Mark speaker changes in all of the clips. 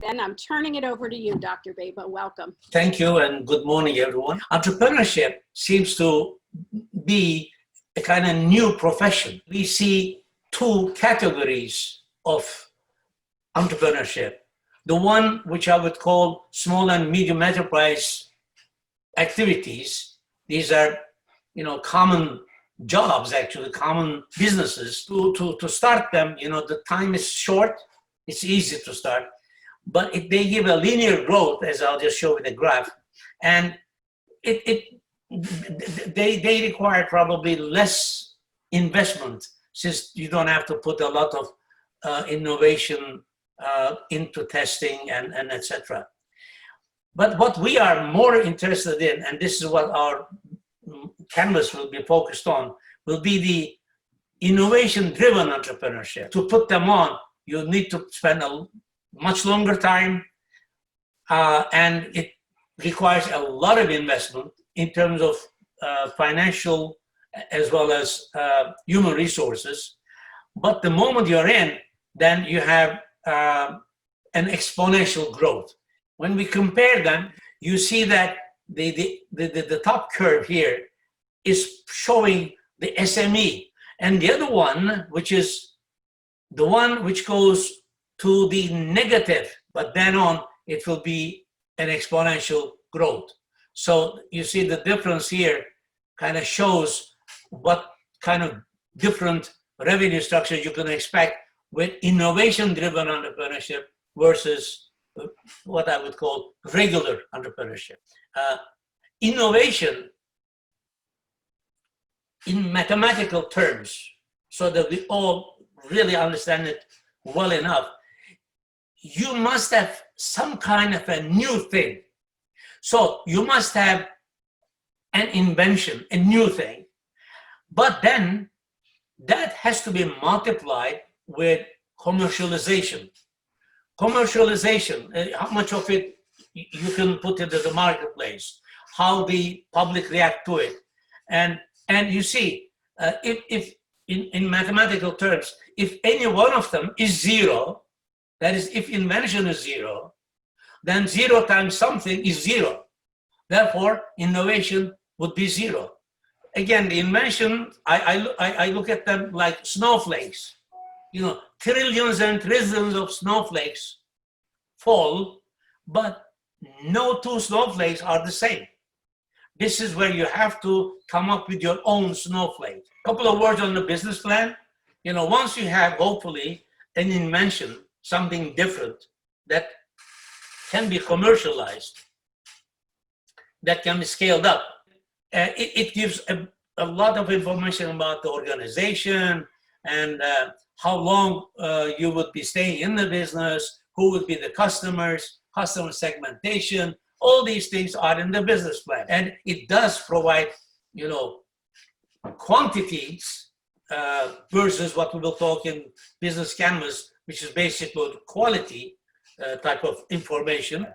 Speaker 1: Then I'm turning it over to you, Dr. Beba. Welcome.
Speaker 2: Thank you and good morning, everyone. Entrepreneurship seems to be a kind of new profession. We see two categories of entrepreneurship. The one which I would call small and medium enterprise activities. These are, common jobs, actually, common businesses. To start them, the time is short. It's easy to start. But they give a linear growth, as I'll just show with the graph, and they require probably less investment since you don't have to put a lot of innovation into testing and etc. But what we are more interested in, and this is what our canvas will be focused on, will be the innovation-driven entrepreneurship. To put them on, you need to spend a much longer time, and it requires a lot of investment in terms of financial as well as human resources. But the moment you're in, then you have an exponential growth. When we compare them, you see that the top curve here is showing the SME, and the other one, which is the one which goes to the negative, but then on, it will be an exponential growth. So you see the difference here kind of shows what kind of different revenue structures you can expect with innovation-driven entrepreneurship versus what I would call regular entrepreneurship. Innovation, in mathematical terms, so that we all really understand it well enough, you must have some kind of a new thing. So you must have an invention, a new thing, but then that has to be multiplied with commercialization. Commercialization, how much of it you can put into the marketplace, how the public react to it. And you see, if in mathematical terms, if any one of them is zero, that is, if invention is zero, then 0 times something is 0. Therefore, innovation would be 0. Again, the invention, I look at them like snowflakes. Trillions and trillions of snowflakes fall, but no two snowflakes are the same. This is where you have to come up with your own snowflake. A couple of words on the business plan. Once you have, hopefully, an invention, something different that can be commercialized, that can be scaled up. It gives a lot of information about the organization and how long you would be staying in the business, who would be the customers, customer segmentation. All these things are in the business plan. And it does provide, quantities versus what we will talk in business canvas, which is basically quality type of information.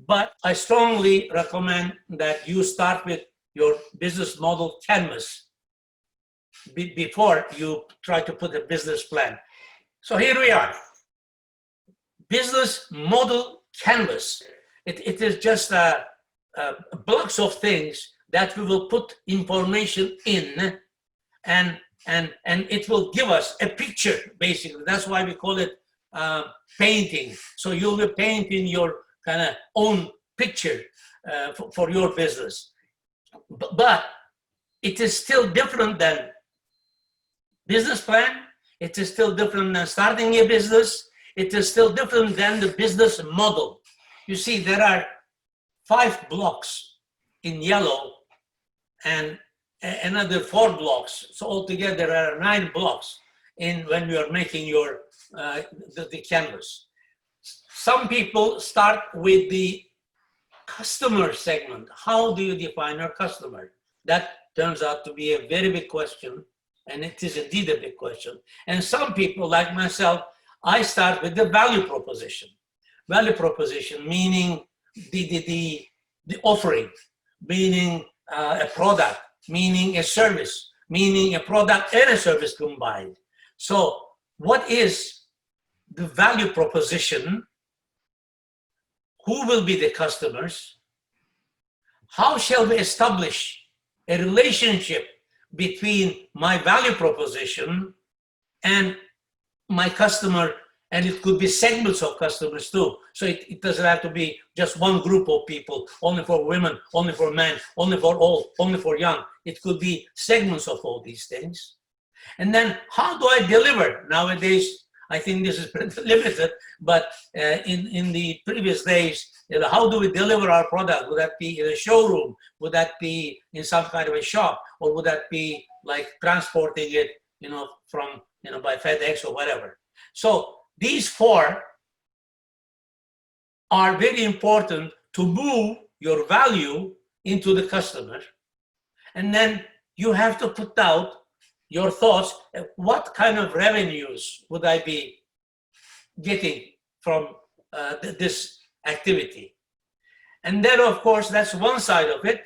Speaker 2: But I strongly recommend that you start with your business model canvas before you try to put a business plan. So here we are. Business model canvas. It is just blocks of things that we will put information in, and it will give us a picture, basically. That's why we call it painting. So you'll be painting your kind of own picture for your business. But it is still different than business plan. It is still different than starting a business. It is still different than the business model. You see, there are 5 blocks in yellow and another 4 blocks. So altogether there are 9 blocks when you are making your the canvas. Some people start with the customer segment. How do you define your customer? That turns out to be a very big question, and it is indeed a big question. And some people, like myself, I start with the value proposition. Value proposition meaning the offering, meaning a product, meaning a service, meaning a product and a service combined. So what is the value proposition who will be the customers? How shall we establish a relationship between my value proposition and my customer? And it could be segments of customers too. So it doesn't have to be just one group of people, only for women, only for men, only for old, only for young. It could be segments of all these things. And then how do I deliver? Nowadays, I think this is pretty limited, but in the previous days, how do we deliver our product? Would that be in a showroom? Would that be in some kind of a shop? Or would that be like transporting it, from, by FedEx or whatever? So these four are very important to move your value into the customer. And then you have to put out your thoughts. What kind of revenues would I be getting from this activity? And then, of course, that's one side of it.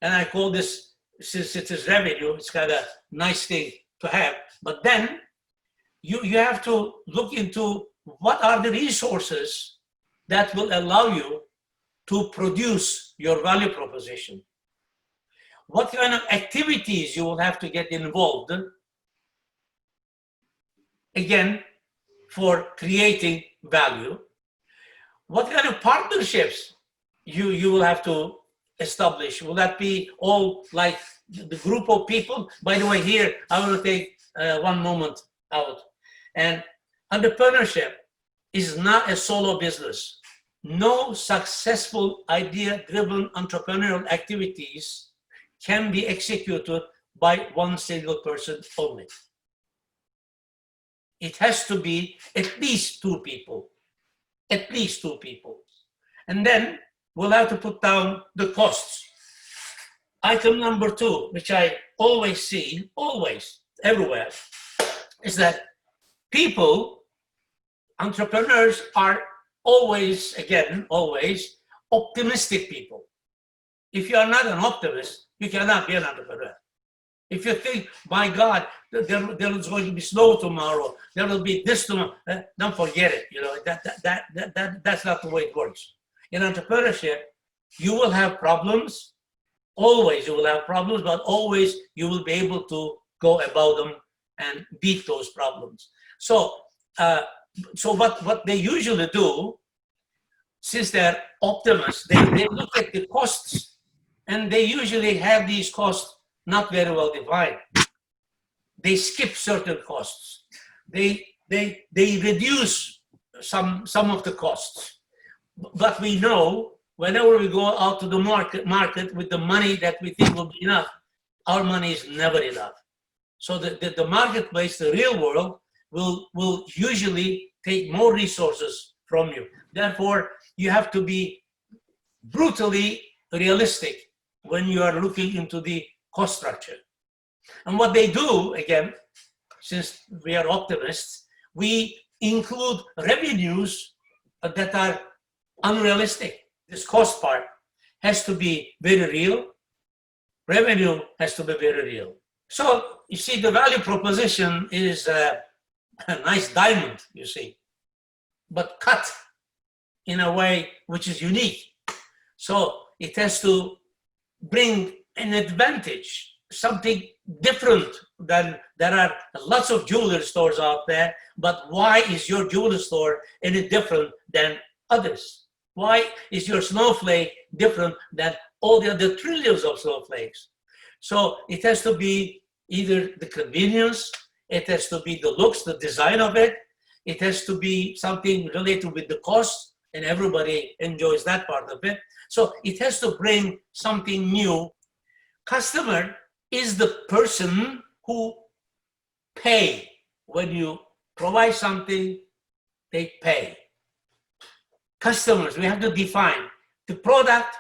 Speaker 2: And I call this, since it is revenue, it's kind of a nice thing to have. But then you have to look into what are the resources that will allow you to produce your value proposition. What kind of activities you will have to get involved in, again, for creating value. What kind of partnerships you will have to establish? Will that be all like the group of people? By the way, here, I want to take one moment out. And entrepreneurship is not a solo business. No successful idea-driven entrepreneurial activities can be executed by one single person only. It has to be at least two people, at least two people. And then we'll have to put down the costs. Item number 2, which I always see, always, everywhere, is that people, entrepreneurs are always, again, always optimistic people. If you are not an optimist, you cannot be an entrepreneur. If you think, my God, there is going to be snow tomorrow, there will be this tomorrow, don't forget it. That's not the way it works. In entrepreneurship, you will have problems. Always you will have problems, but always you will be able to go about them and beat those problems. So what they usually do, since they're optimists, they look at the costs, and they usually have these costs not very well defined. They skip certain costs. They reduce some of the costs. But we know whenever we go out to the market with the money that we think will be enough, our money is never enough. So the marketplace, the real world, will usually take more resources from you. Therefore, you have to be brutally realistic when you are looking into the cost structure. And what they do, again, since we are optimists, we include revenues that are unrealistic. This cost part has to be very real. Revenue has to be very real. So you see, the value proposition is a nice diamond, you see, but cut in a way which is unique. So it has to bring an advantage, something different than there are lots of jewelry stores out there, but why is your jewelry store any different than others? Why is your snowflake different than all the other trillions of snowflakes? So it has to be either the convenience, it has to be the looks, the design of it, it has to be something related with the cost, and everybody enjoys that part of it. So it has to bring something new. Customer is the person who pay. When you provide something, they pay. Customers, we have to define the product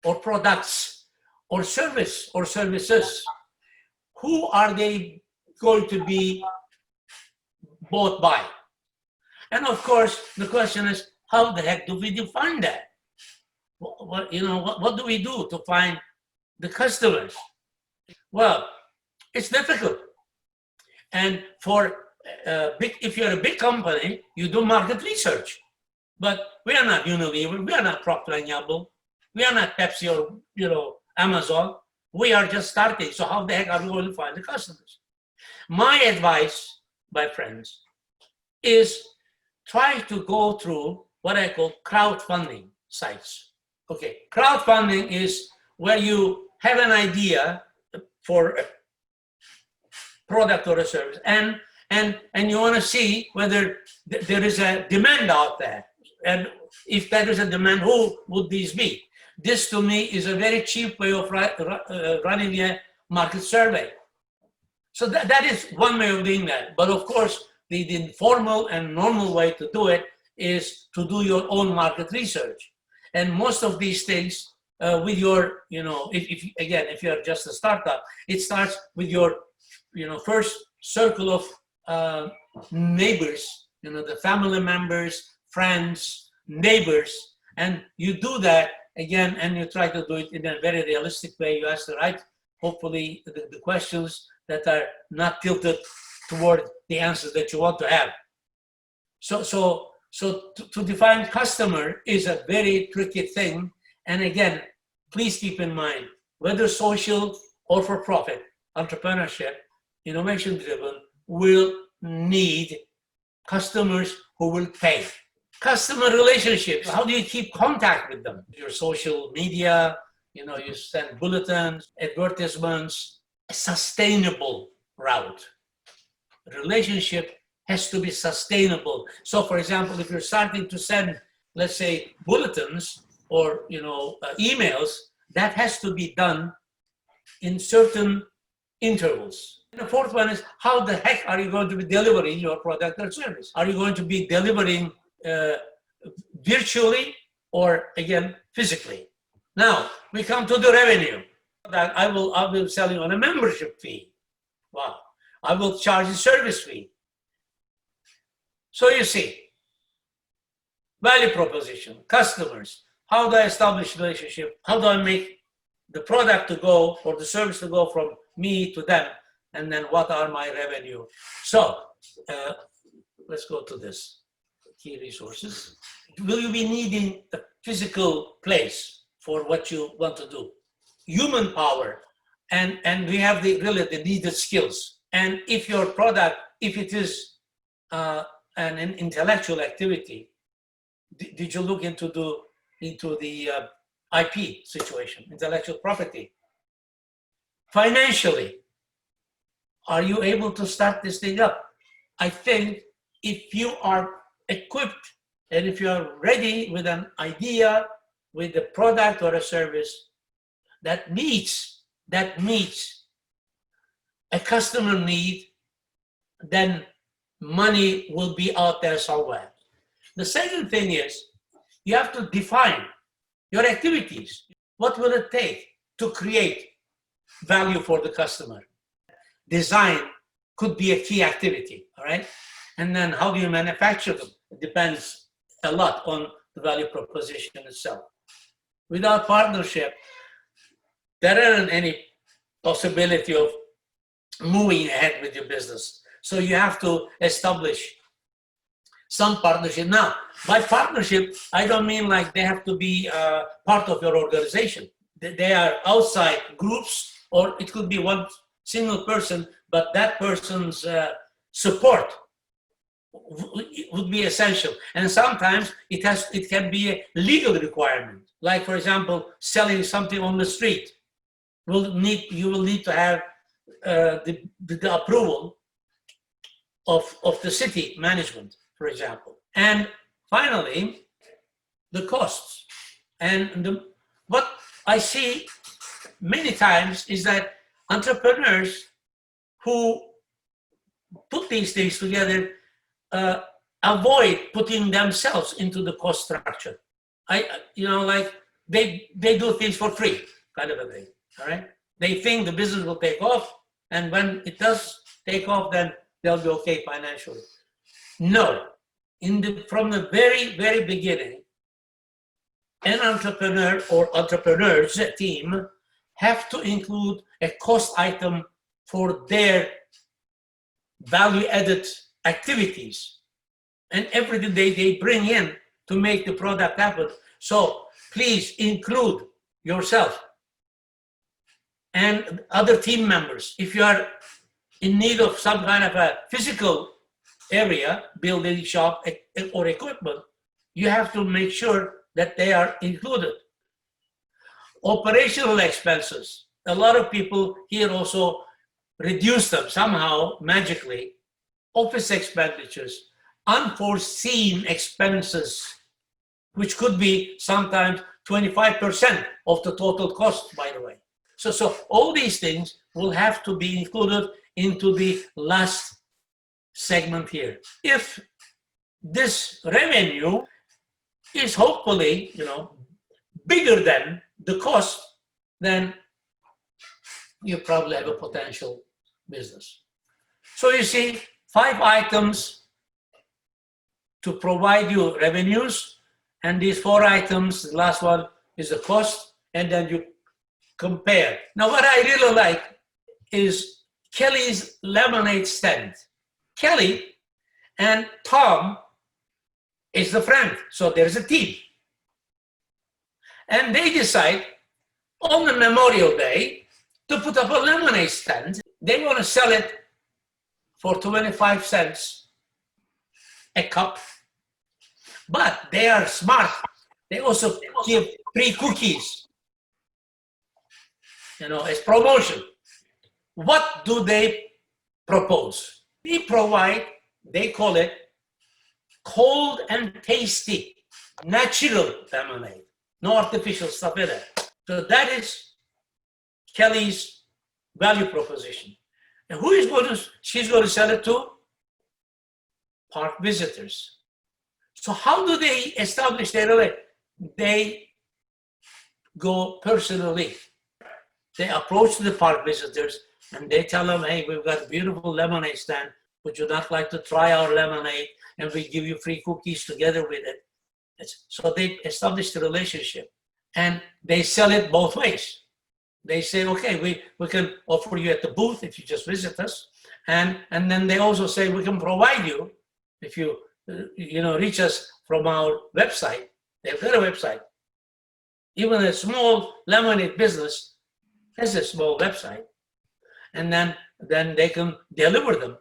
Speaker 2: or products or service or services. Who are they going to be bought by? And of course, the question is, how the heck do we define that? What do we do to find the customers? Well, it's difficult. And if you're a big company, you do market research. But we are not Unilever, we are not Procter & Gamble, we are not Pepsi or Amazon. We are just starting. So how the heck are we going to find the customers? My advice, my friends, is try to go through what I call crowdfunding sites. Okay, crowdfunding is where you have an idea for a product or a service, and you want to see whether there is a demand out there, and if there is a demand, who would these be? This to me is a very cheap way of running a market survey. So that is one way of doing that. But of course, the informal and normal way to do it is to do your own market research. And most of these things with your, if you're just a startup, it starts with your, first circle of neighbors, the family members, friends, neighbors, and you do that again, and you try to do it in a very realistic way. You ask the right, hopefully, the questions that are not tilted toward the answers that you want to have. So to define customer is a very tricky thing. And again, please keep in mind, whether social or for profit, entrepreneurship, innovation driven, will need customers who will pay. Customer relationships, how do you keep contact with them? Your social media, you send bulletins, advertisements, a sustainable route. Relationship has to be sustainable. So for example, if you're starting to send, let's say, bulletins or emails, that has to be done in certain intervals. And the fourth one is, how the heck are you going to be delivering your product or service? Are you going to be delivering virtually or again physically? Now we come to the revenue. That I will sell you on a membership fee. Wow. I will charge a service fee. So you see, value proposition, customers, how do I establish relationship? How do I make the product to go or the service to go from me to them? And then what are my revenue? So let's go to this. Key resources. Will you be needing a physical place for what you want to do? Human power, and we have the needed skills. And if your product, if it is an intellectual activity, did you look into the IP situation, intellectual property? Financially, are you able to start this thing up? I think if you are equipped and if you are ready with an idea, with a product or a service that meets a customer need, then money will be out there somewhere. The second thing is, you have to define your activities. What will it take to create value for the customer? Design could be a key activity, all right? And then how do you manufacture them? It depends a lot on the value proposition itself. Without partnership, there isn't any possibility of moving ahead with your business. So you have to establish some partnership. Now, by partnership, I don't mean like they have to be part of your organization. They are outside groups, or it could be one single person, but that person's support would be essential. And sometimes it can be a legal requirement. Like, for example, selling something on the street. You will need to have the approval of the city management, for example. And finally, the costs. And what I see many times is that entrepreneurs who put these things together avoid putting themselves into the cost structure. Like they do things for free, kind of a thing. All right. They think the business will take off, and when it does take off, then they'll be okay financially. No, from the very, very beginning, an entrepreneur or entrepreneurs team have to include a cost item for their value-added activities. And every day they bring in to make the product happen. So please include yourself and other team members. If you are in need of some kind of a physical area, building, shop, or equipment, you have to make sure that they are included. Operational expenses. A lot of people here also reduce them somehow, magically. Office expenditures, unforeseen expenses, which could be sometimes 25% of the total cost, by the way. So all these things will have to be included into the last segment here. If this revenue is hopefully, bigger than the cost, then you probably have a potential business. So you see, 5 items to provide you revenues, and these 4 items, the last one is the cost, and then you compare. Now, what I really like is Kelly's lemonade stand. Kelly and Tom is the friend, so there's a team. And they decide on the Memorial Day to put up a lemonade stand. They want to sell it for 25 cents a cup. But they are smart. They also give free cookies, as promotion. What do they propose? They call it cold and tasty, natural lemonade. No artificial stuff in it. So that is Kelly's value proposition. And she's going to sell it to? Park visitors. So how do they establish their relationship? They go personally. They approach the park visitors and they tell them, hey, we've got a beautiful lemonade stand. Would you not like to try our lemonade? And we give you free cookies together with it. So they establish the relationship and they sell it both ways. They say, okay, we can offer you at the booth if you just visit us. And then they also say, we can provide you if you reach us from our website. They've got a website. Even a small lemonade business has a small website. And then they can deliver them.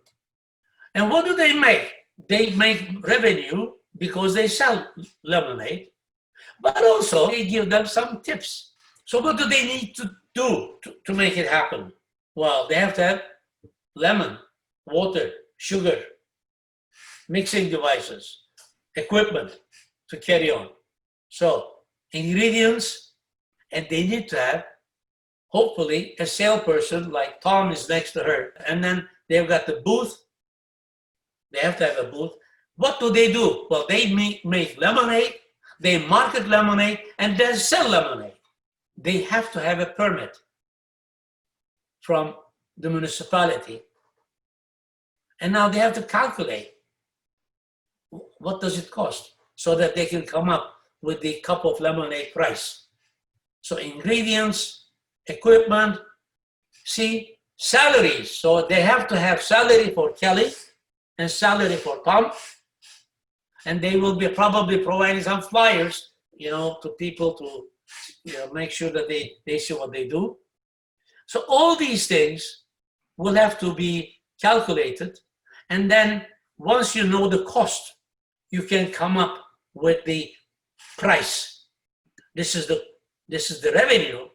Speaker 2: And what do they make? They make revenue because they sell lemonade, but also they give them some tips. So what do they need to do to make it happen? Well, they have to have lemon, water, sugar, mixing devices, equipment to carry on. So ingredients, and they need to have, hopefully, a salesperson like Tom is next to her. And then they've got the booth. They have to have a booth. What do? Well, they make lemonade, they market lemonade, and they sell lemonade. They have to have a permit from the municipality. And now they have to calculate what does it cost so that they can come up with the cup of lemonade price. So ingredients, equipment, salaries. So they have to have salary for Kelly and salary for Tom. And they will be probably providing some flyers, to people to, make sure that they see what they do. So all these things will have to be calculated. And then once you know the cost, you can come up with the price. This is the revenue,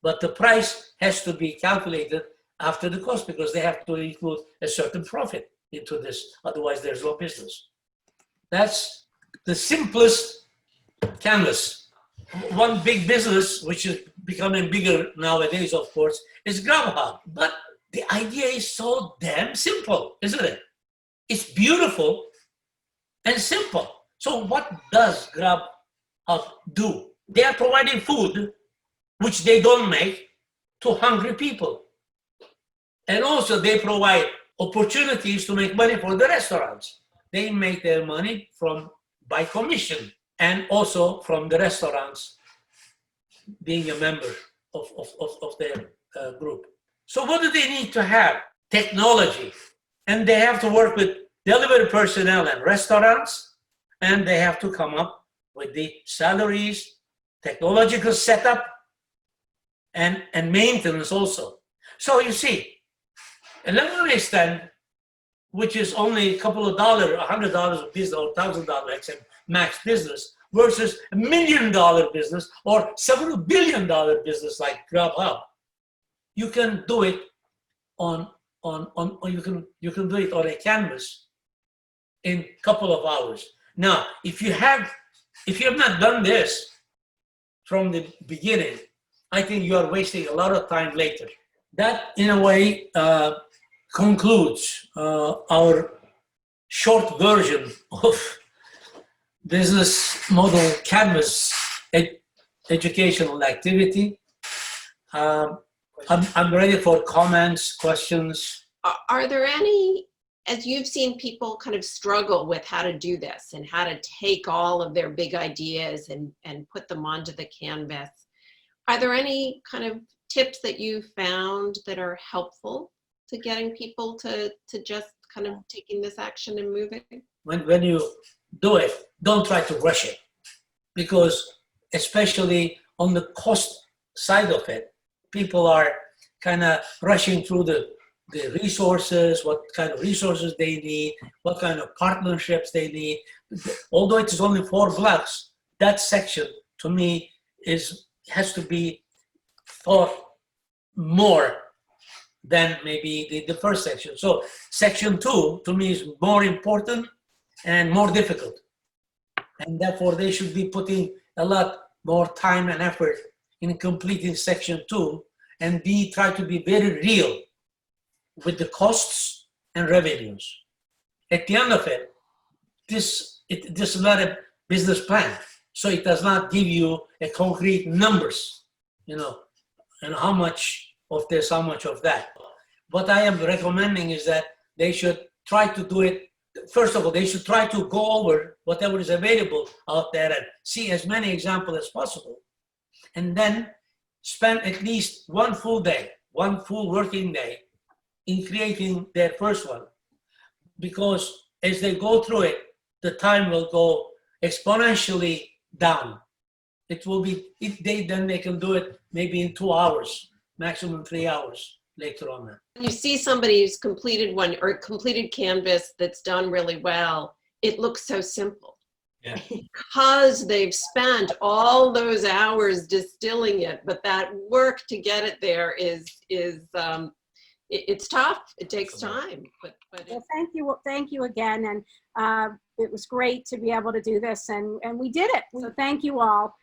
Speaker 2: but the price has to be calculated after the cost because they have to include a certain profit into this. Otherwise, there's no business. That's the simplest canvas. One big business, which is becoming bigger nowadays, of course, is Grubhub. But the idea is so damn simple, isn't it? It's beautiful and simple. So what does Grubhub do? They are providing food, which they don't make, to hungry people. And also they provide opportunities to make money for the restaurants. They make their money by commission and also from the restaurants being a member of their group. So what do they need to have? Technology. And they have to work with delivery personnel and restaurants, and they have to come up with the salaries, technological setup, and maintenance also. So you see, a lemonade stand, which is only a couple of dollars, $100 of business or $1,000 except max business, versus $1 million business or several $billion business like Grubhub. You can do it on you can do it on a canvas in a couple of hours. Now, if you have not done this from the beginning, I think you are wasting a lot of time later. That, in a way, concludes our short version of business model canvas educational activity. I'm ready for comments, questions.
Speaker 3: Are there any, as you've seen people kind of struggle with how to do this and how to take all of their big ideas and put them onto the canvas, are there any kind of tips that you found that are helpful to getting people to just kind of taking this action and moving?
Speaker 2: When you do it, don't try to rush it, because especially on the cost side of it, people are kind of rushing through the resources, what kind of resources they need, what kind of partnerships they need. Although it is only 4 blocks, that section to me has to be thought more than maybe the first section. So section 2 to me is more important and more difficult. And therefore they should be putting a lot more time and effort in completing section 2 and try to be very real with the costs and revenues. At the end of it, this is not a business plan. So it does not give you a concrete numbers, and how much of this, how much of that. What I am recommending is that they should try to do it. First of all, they should try to go over whatever is available out there and see as many examples as possible. And then spend at least one full day, one full working day in creating their first one. Because as they go through it, the time will go exponentially down. It will be, then they can do it maybe in 2 hours, maximum 3 hours later on.
Speaker 3: You see somebody who's completed one or completed canvas that's done really well, it looks so simple.
Speaker 2: Yeah.
Speaker 3: Because they've spent all those hours distilling it, but that work to get it there it's tough. It takes time. But
Speaker 1: Well, thank you again, and it was great to be able to do this, and we did it. So thank you all.